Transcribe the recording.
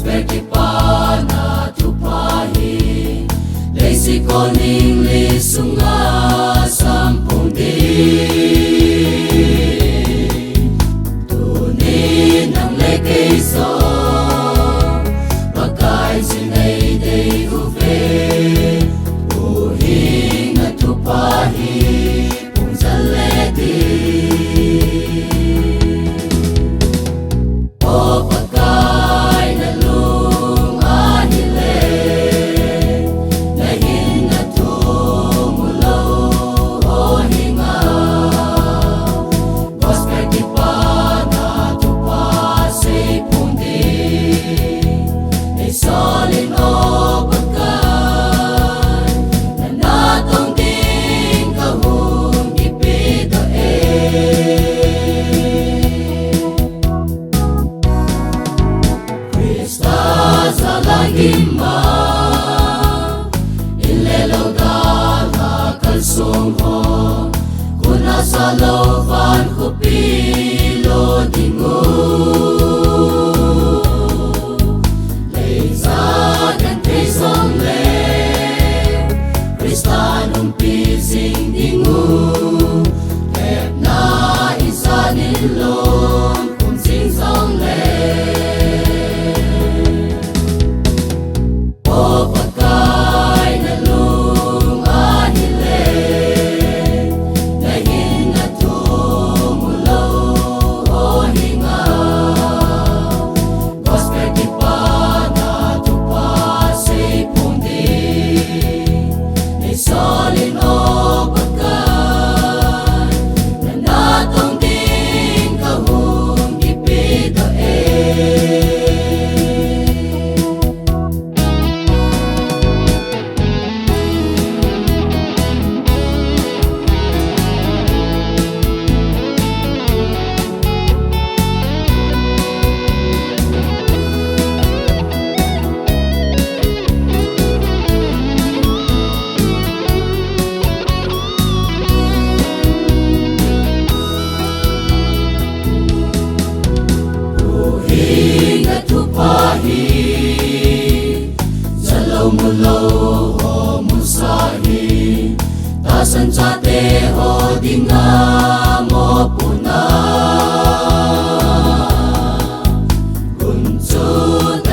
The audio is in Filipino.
Gospel pa na tupahi Laisi koning lisunga sampung di Tunin ang lekeiso Bagay sinay day uve Uhing at tupahi Pung zaledi O pagkay na lumahile Dahin na tumulo o hinga Gospel di pa na tupasay pundi Isolin o pagkay Na natong ding kahong ipido Lagima ilelaw dala kalsong ho kuna sa lovan kupilo dingo Leisa dan trisong le Kristanong pising dingo Kep na isa nilong kung singsong le Solin o pagkay Na natong ding kahong ipido Salaw mulo o musahi Tasan sa teho di nga mo puna Kunsut